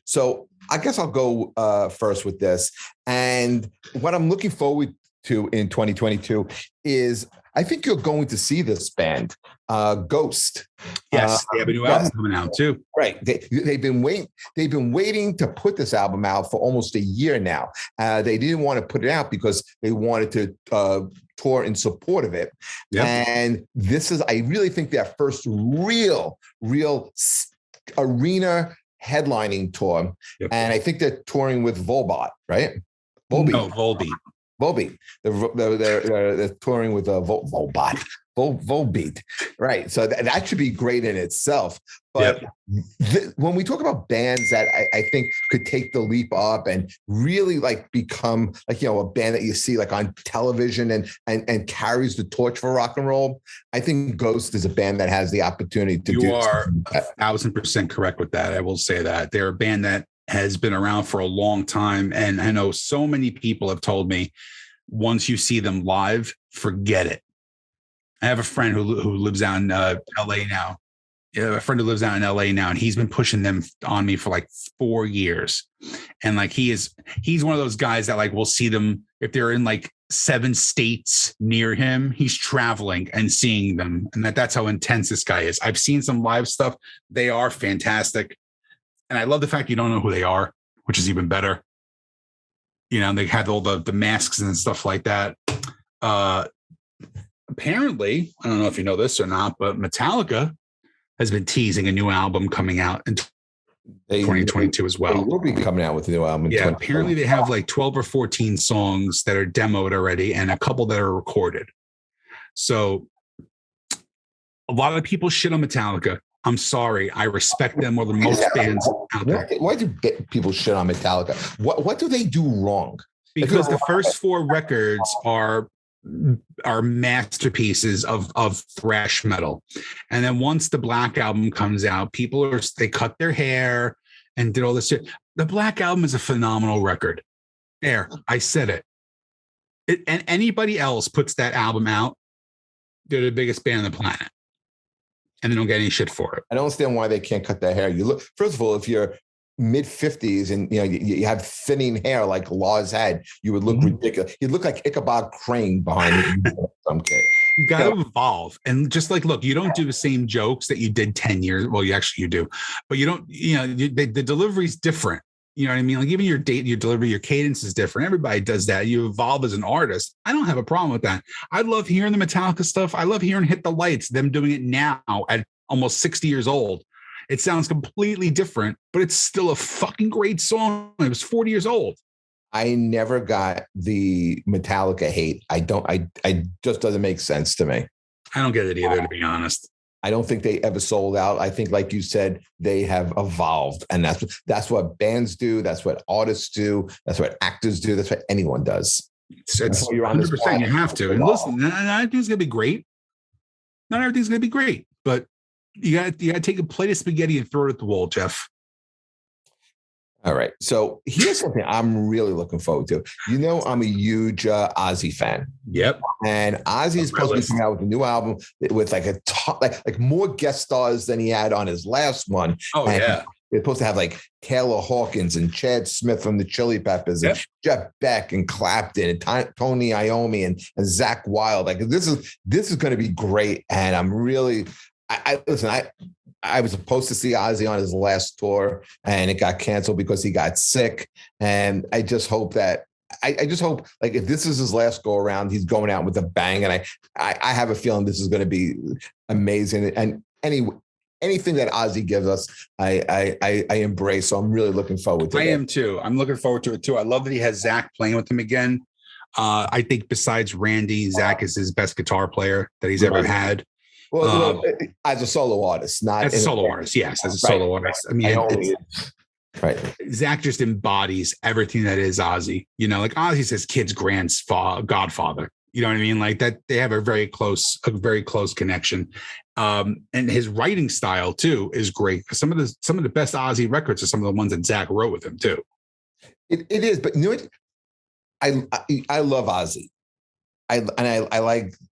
So I guess I'll go first with this. And what I'm looking forward to in 2022 is I think you're going to see this band, Ghost. Yes, they have a new album coming out too. Right. They've been waiting to put this album out for almost a year now. They didn't want to put it out because they wanted to tour in support of it. Yep. And this is, I really think, their first real arena headlining tour. Yep. And I think they're touring with Volbeat, right? Volbeat. No, Volbeat. Volbeat. They're touring with Volbeat. Volbeat. Right. So that should be great in itself. But when we talk about bands that I think could take the leap up and really like become like, a band that you see like on television and carries the torch for rock and roll, I think Ghost is a band that has the opportunity to do. You are 1,000% correct with that. I will say that they're a band that has been around for a long time. And I know so many people have told me, once you see them live, forget it. I have a friend who lives out in LA now. Yeah, a friend who lives out in LA now, and he's been pushing them on me for like 4 years. And like he's one of those guys that like will see them if they're in like 7 states near him. He's traveling and seeing them, and that's how intense this guy is. I've seen some live stuff; they are fantastic, and I love the fact you don't know who they are, which is even better. They had all the masks and stuff like that. Apparently, I don't know if you know this or not, but Metallica has been teasing a new album coming out in 2022 as well. They will be coming out with a new album. Yeah, apparently they have like 12 or 14 songs that are demoed already and a couple that are recorded. So a lot of people shit on Metallica. I'm sorry. I respect them more than most bands out there. Why do people shit on Metallica? What do they do wrong? Because the first 4 records are masterpieces of thrash metal, and then once the Black Album comes out, they cut their hair and did all this shit. The Black Album is a phenomenal record. There, I said it. And anybody else puts that album out, they're the biggest band on the planet, and they don't get any shit for it. I don't understand why they can't cut their hair. You look, first of all, if you're mid-50s and you have thinning hair like Lars had, you would look ridiculous. You'd look like Ichabod Crane behind some kid. You got to evolve, and just like, look, you don't do the same jokes that you did 10 years. Well, you do, but you don't. The delivery's different. You know what I mean? Like even your delivery, your cadence is different. Everybody does that. You evolve as an artist. I don't have a problem with that. I love hearing the Metallica stuff. I love hearing Hit the Lights. Them doing it now at almost 60 years old. It sounds completely different, but it's still a fucking great song. It was 40 years old. I never got the Metallica hate. I just doesn't make sense to me. I don't get it either, to be honest. I don't think they ever sold out. I think, like you said, they have evolved, and that's what bands do. That's what artists do. That's what actors do. That's what anyone does. It's 100%. You have to. And listen, not everything's gonna be great. Not everything's gonna be great, but you got to take a plate of spaghetti and throw it at the wall, Jeff. All right. So here's something I'm really looking forward to. I'm a huge Ozzy fan. Yep. And Ozzy is supposed to be coming out with a new album with like a top, like more guest stars than he had on his last one. Oh, and yeah. They're supposed to have like Taylor Hawkins and Chad Smith from the Chili Peppers and Jeff Beck and Clapton and Tony Iommi and Zach Wilde. Like this is going to be great. And I'm really, I was supposed to see Ozzy on his last tour and it got canceled because he got sick. And I just hope that like if this is his last go around, he's going out with a bang. And I have a feeling this is going to be amazing. And anything that Ozzy gives us, I embrace. So I'm really looking forward to it. I am too. I'm looking forward to it too. I love that he has Zach playing with him again. I think besides Randy, Zach is his best guitar player that he's ever had. Well, as a solo artist, not as a solo artist. Yes, as a solo artist. I mean, right. Zach just embodies everything that is Ozzy. You know, like Ozzy's his kid's godfather. You know what I mean? Like that, they have a very close connection. And his writing style too is great. Some of the best Ozzy records are some of the ones that Zach wrote with him too. It is, but you know what? I love Ozzy. I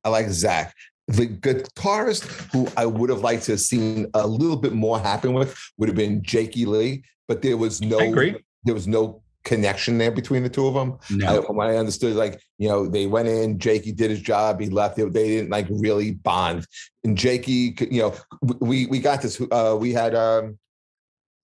like Zach. The guitarist who I would have liked to have seen a little bit more happen with would have been Jakey Lee, but there was no connection there between the two of them. No. From what I understood, like, you know, they went in, Jakey did his job, he left. They didn't like really bond. And Jakey, you know, we got this. We had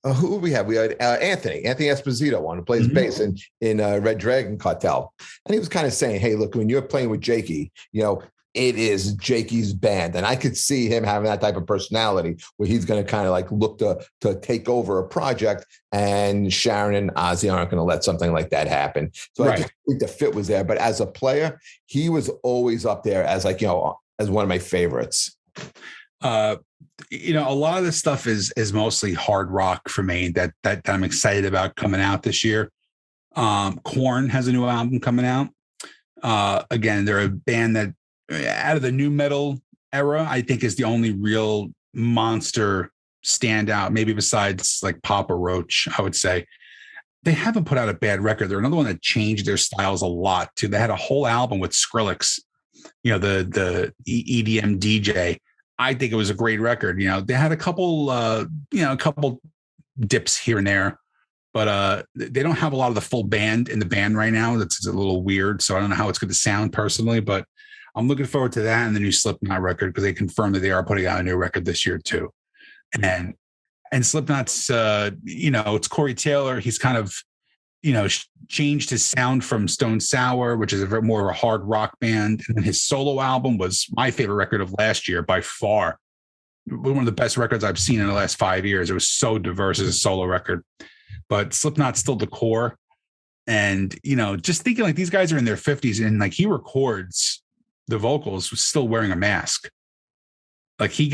who we had? We had Anthony Esposito on who plays bass in Red Dragon Cartel, and he was kind of saying, "Hey, look, when you're playing with Jakey, you know, it is Jakey's band," and I could see him having that type of personality where he's going to kind of like look to take over a project, and Sharon and Ozzy aren't going to let something like that happen. So I just think the fit was there, but as a player, he was always up there as like, you know, as one of my favorites. You know, a lot of this stuff is mostly hard rock for me that I'm excited about coming out this year. Korn has a new album coming out. Again, they're a band that out of the new metal era, I think is the only real monster standout, maybe besides like Papa Roach, I would say. They haven't put out a bad record. They're another one that changed their styles a lot too. They had a whole album with Skrillex, you know, the EDM DJ. I think it was a great record. You know, they had a couple dips here and there, but they don't have a lot of the full band in the band right now. That's a little weird. So I don't know how it's going to sound personally, but I'm looking forward to that and the new Slipknot record because they confirmed that they are putting out a new record this year too. And Slipknot's, you know, it's Corey Taylor. He's kind of, you know, changed his sound from Stone Sour, which is a more of a hard rock band. And his solo album was my favorite record of last year by far. One of the best records I've seen in the last 5 years. It was so diverse as a solo record, but Slipknot's still the core. And, you know, just thinking like these guys are in their 50s and like he records the vocals still wearing a mask. Like he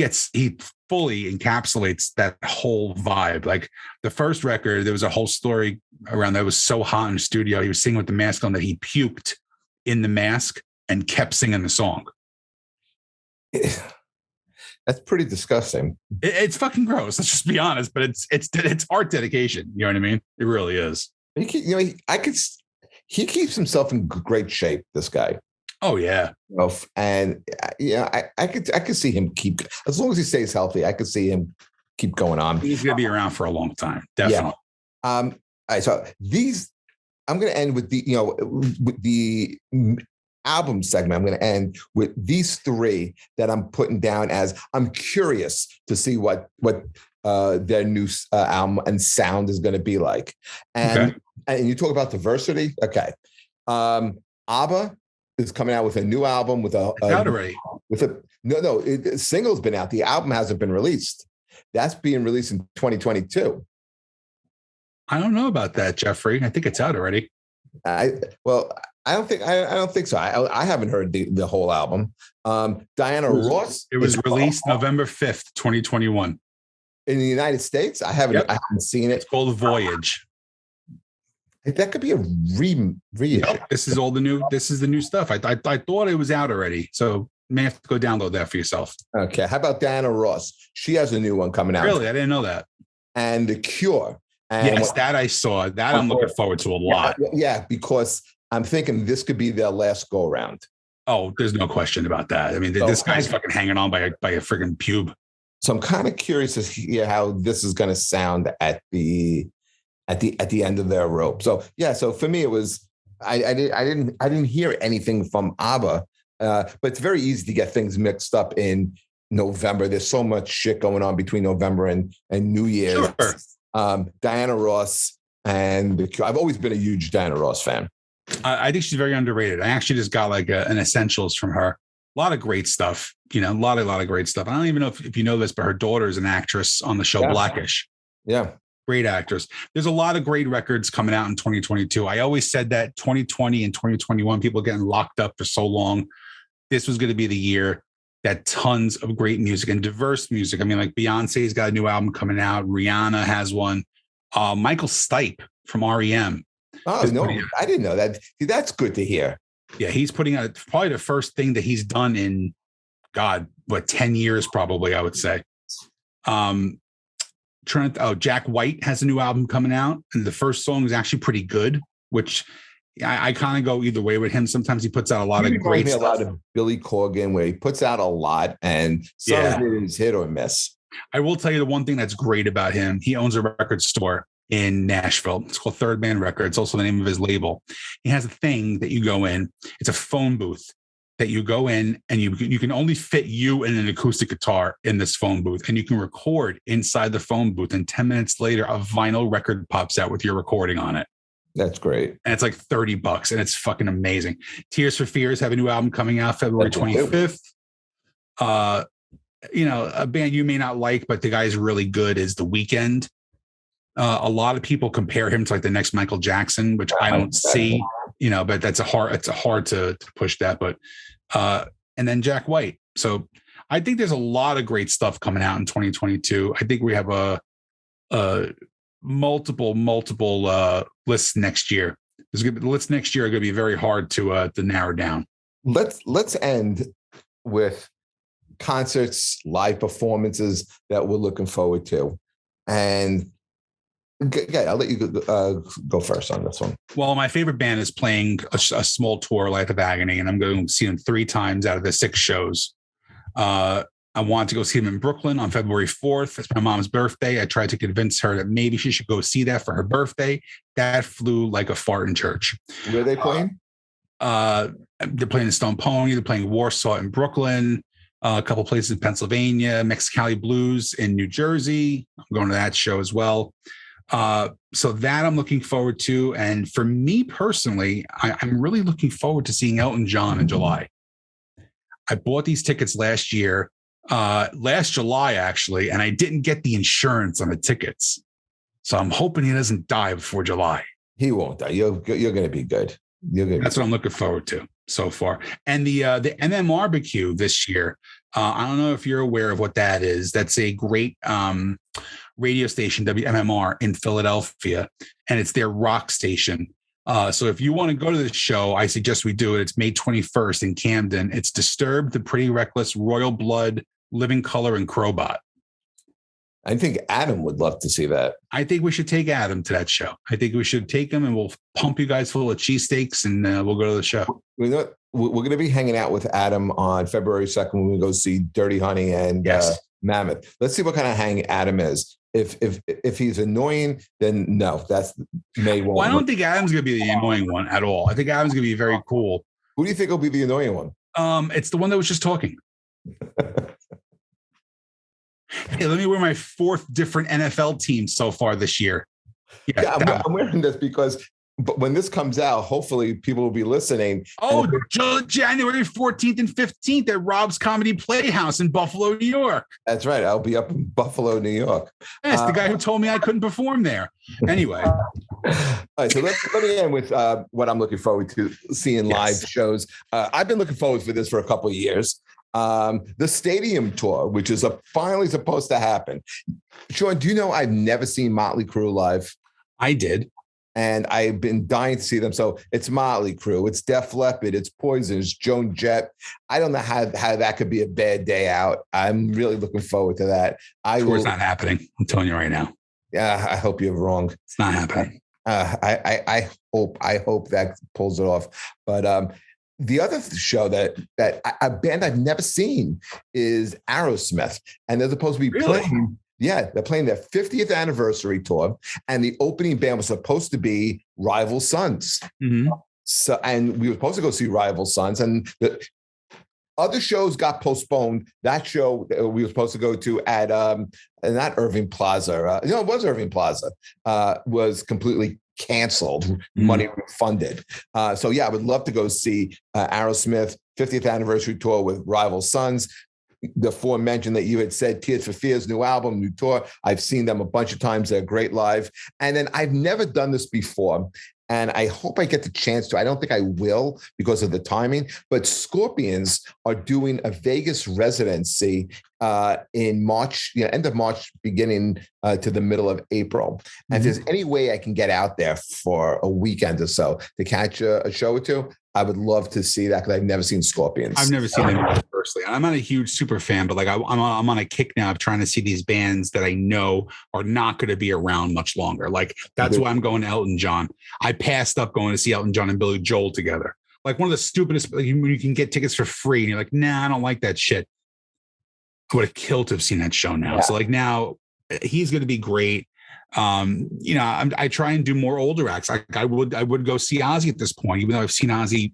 fully encapsulates that whole vibe. Like the first record, there was a whole story around that. It was so hot in the studio. He was singing with the mask on that he puked in the mask and kept singing the song. That's pretty disgusting. It's fucking gross. Let's just be honest, but it's art dedication. You know what I mean? It really is. He keeps himself in great shape, this guy. Oh yeah. And yeah, I could see him keep, as long as he stays healthy, I could see him keep going on. He's going to be around for a long time. Definitely. Yeah. All right, so I'm going to end with the album segment. I'm going to end with these three that I'm putting down as I'm curious to see what their new album and sound is going to be like. And you talk about diversity. Okay. ABBA is coming out with a new album with a out already. The single's been out. The album hasn't been released. That's being released in 2022. I don't know about that, Jeffrey. I think it's out already. I don't think so. I haven't heard the whole album. Diana Ross. It was released November 5th, 2021. In the United States. I haven't seen it. It's called Voyage. That could be a reissue. Yep. This is the new stuff. I thought it was out already. So you may have to go download that for yourself. Okay. How about Diana Ross? She has a new one coming out. Really? I didn't know that. And The Cure. Yes, that I saw. That I'm looking forward to a lot. Yeah, because I'm thinking this could be their last go round. Oh, there's no question about that. I mean, this guy's fucking hanging on by a freaking pube. So I'm kind of curious to hear how this is going to sound at the end of their rope. So yeah, so for me it was I didn't hear anything from ABBA, but it's very easy to get things mixed up in November. There's so much shit going on between November and New Year's. Sure. Diana Ross and The Cure. I've always been a huge Diana Ross fan. I think she's very underrated. I actually just got like an essentials from her lot of great stuff. A lot of great stuff. I don't even know if you know this, but her daughter is an actress on the show Blackish. Yeah. Great actors. There's a lot of great records coming out in 2022. I always said that 2020 and 2021, people getting locked up for so long. This was going to be the year that tons of great music and diverse music. I mean, like Beyonce's got a new album coming out. Rihanna has one. Michael Stipe from REM. Oh, no, I didn't know that. That's good to hear. Yeah, he's putting out probably the first thing that he's done in, 10 years probably, I would say. Jack White has a new album coming out, and the first song is actually pretty good, which I kind of go either way with him. Sometimes he puts out a lot of great stuff. A lot of Billy Corgan, where he puts out a lot, and some of it is hit or miss. I will tell you the one thing that's great about him. He owns a record store in Nashville. It's called Third Man Records. It's also the name of his label. He has a thing that you go in. It's a phone booth that you go in, and you can only fit you and an acoustic guitar in this phone booth, and you can record inside the phone booth. And 10 minutes later, a vinyl record pops out with your recording on it. That's great. And it's like $30, and it's fucking amazing. Tears for Fears have a new album coming out February 25th. A band you may not like, but the guy's really good, is The Weeknd. A lot of people compare him to like the next Michael Jackson, which I don't see, but it's hard to push that. But and then Jack White. So I think there's a lot of great stuff coming out in 2022. I think we have a multiple lists next year. The lists next year are going to be very hard to narrow down. Let's end with concerts, live performances that we're looking forward to, and I'll let you go first on this one. Well, my favorite band is playing a small tour, Life of Agony, and I'm going to see them 3 times out of the 6 shows. I want to go see them in Brooklyn on February 4th. It's my mom's birthday. I tried to convince her that maybe she should go see that for her birthday. That flew like a fart in church. Where are they playing? They're playing in Stone Pony. They're playing Warsaw in Brooklyn. A couple places in Pennsylvania, Mexicali Blues in New Jersey. I'm going to that show as well. So that I'm looking forward to. And for me personally, I'm really looking forward to seeing Elton John in July. I bought these tickets last July, actually, and I didn't get the insurance on the tickets. So I'm hoping he doesn't die before July. He won't die. You're going to be good. That's what I'm looking forward to so far. And the MMRBQ this year, I don't know if you're aware of what that is. That's a great radio station, WMMR in Philadelphia, and it's their rock station. So if you want to go to the show, I suggest we do it. It's May 21st in Camden. It's Disturbed, The Pretty Reckless, Royal Blood, Living Colour, and Crowbot. I think Adam would love to see that. I think we should take Adam to that show. I think we should take him, and we'll pump you guys full of cheesesteaks, and we'll go to the show. We're going to be hanging out with Adam on February 2nd when we go see Dirty Honey and Mammoth. Let's see what kind of hang Adam is. If he's annoying, then no, that's May 1. Well, I don't think Adam's going to be the annoying one at all. I think Adam's going to be very cool. Who do you think will be the annoying one? It's the one that was just talking. Hey, let me wear my 4th different NFL team so far this year. Yeah, I'm wearing this because when this comes out, hopefully people will be listening. Oh, January 14th and 15th at Rob's Comedy Playhouse in Buffalo, New York. That's right. I'll be up in Buffalo, New York. Yes, the guy who told me I couldn't perform there. Anyway. All right, so let me end with what I'm looking forward to seeing live shows. I've been looking forward to this for a couple of years. The stadium tour, which is finally supposed to happen. Sean, do you know I've never seen Motley Crue live? I did. And I've been dying to see them. So it's Motley Crue, it's Def Leppard, it's Poison, it's Joan Jett. I don't know how that could be a bad day out. I'm really looking forward to that. It's not happening. I'm telling you right now. Yeah, I hope you're wrong. It's not happening. I hope that pulls it off. But the other show that a band I've never seen is Aerosmith, and they're supposed to be playing. Yeah, they're playing their 50th anniversary tour, and the opening band was supposed to be Rival Sons. Mm-hmm. So, and we were supposed to go see Rival Sons, and the other shows got postponed. That show we were supposed to go to at not Irving Plaza. It was Irving Plaza. Was completely canceled, money refunded. So yeah, I would love to go see Aerosmith 50th anniversary tour with Rival Sons. The aforementioned that you had said, Tears for Fears, new album, new tour. I've seen them a bunch of times. They're great live. And then I've never done this before, and I hope I get the chance to. I don't think I will because of the timing, but Scorpions are doing a Vegas residency in March, end of March, beginning to the middle of April. And if there's any way I can get out there for a weekend or so to catch a show or two, I would love to see that, because I've never seen Scorpions. I've never seen them personally. I'm not a huge super fan, but like I'm on a kick now of trying to see these bands that I know are not going to be around much longer. Like that's why I'm going to Elton John. I passed up going to see Elton John and Billy Joel together. Like one of the stupidest, like, you can get tickets for free and you're like, nah, I don't like that shit. I would have killed to have seen that show now. Yeah. So like now he's going to be great. I try and do more older acts. I would go see Ozzy at this point, even though I've seen Ozzy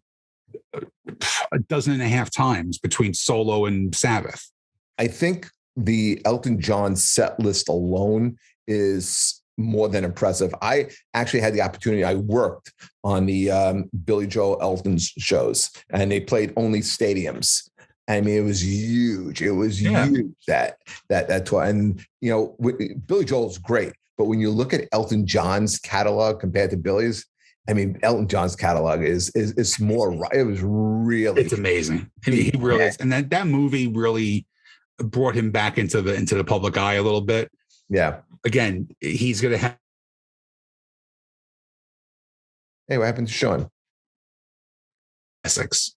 a dozen and a half times between Solo and Sabbath. I think the Elton John set list alone is more than impressive. I actually had the opportunity. I worked on the Billy Joel Elton shows, and they played only stadiums. I mean, it was huge. It was huge, that tour. And Billy Joel's great. But when you look at Elton John's catalog compared to Billy's, I mean, Elton John's catalog is more. It was really, it's amazing. He really is, and that movie really brought him back into the public eye a little bit. Yeah. Again, he's going to have. Hey, what happened to Sean? Essex.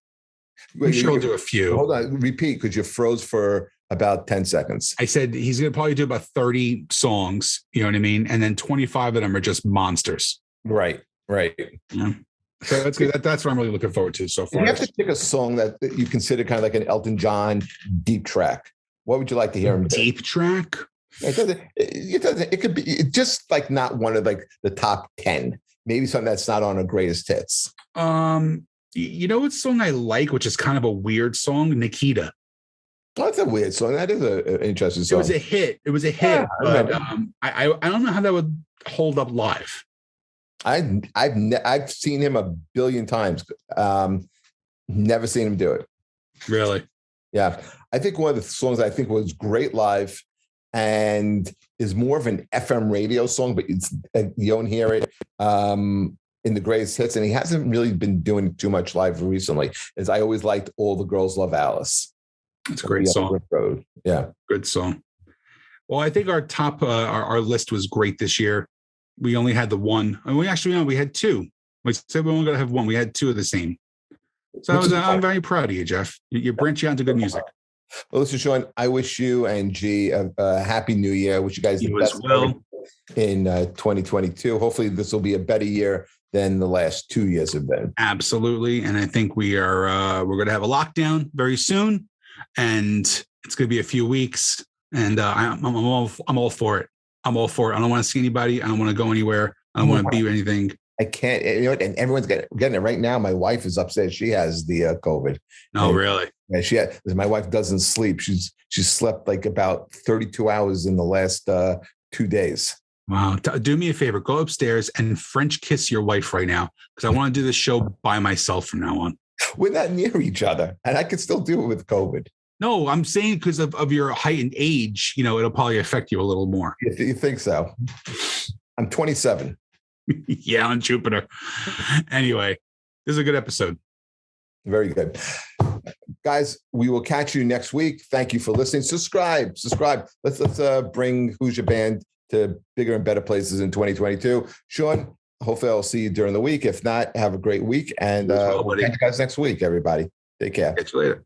We sure will do a few. Hold on, repeat, because you froze for about 10 seconds. I said he's going to probably do about 30 songs, you know what I mean? And then 25 of them are just monsters. Right. Yeah. So that's good. That's what I'm really looking forward to so far. You have to pick a song that you consider kind of like an Elton John deep track. What would you like to hear him do? Deep track? It could be just like not one of like the top 10. Maybe something that's not on a greatest hits. You know what song I like, which is kind of a weird song? Nikita. Oh, that's a weird song. That is an interesting song. It was a hit. But I don't know how that would hold up live. I've seen him a billion times. Never seen him do it. Really? Yeah. I think one of the songs I think was great live and is more of an FM radio song, but you don't hear it in the greatest hits. And he hasn't really been doing too much live recently, as I always liked All the Girls Love Alice. It's a great song. Yeah. Good song. Well, I think our top, our list was great this year. We only had the one. And we had two. We said we only got to have one. We had two of the same. So I'm very proud of you, Jeff. You're branching out to good music. Well, listen, Sean, I wish you and G a happy new year. I wish you guys the best in 2022. Hopefully this will be a better year than the last 2 years have been. Absolutely. And I think we're going to have a lockdown very soon, and it's going to be a few weeks, and I'm all for it. I'm all for it. I don't want to see anybody. I don't want to go anywhere. I don't want to be anything. I can't, and everyone's getting it right now. My wife is upset. She has the COVID. Oh, really? Yeah, my wife doesn't sleep. She's slept like about 32 hours in the last 2 days. Wow. Do me a favor. Go upstairs and French kiss your wife right now, because I want to do this show by myself from now on. We're not near each other, and I can still do it with COVID. No, I'm saying because of your heightened age, it'll probably affect you a little more. You think so? I'm 27. Yeah, on Jupiter. Anyway, this is a good episode. Very good. Guys, we will catch you next week. Thank you for listening. Subscribe. Let's bring Who's Your Band to bigger and better places in 2022. Sean, hopefully I'll see you during the week. If not, have a great week. And we'll catch you guys next week, everybody. Take care. Catch you later.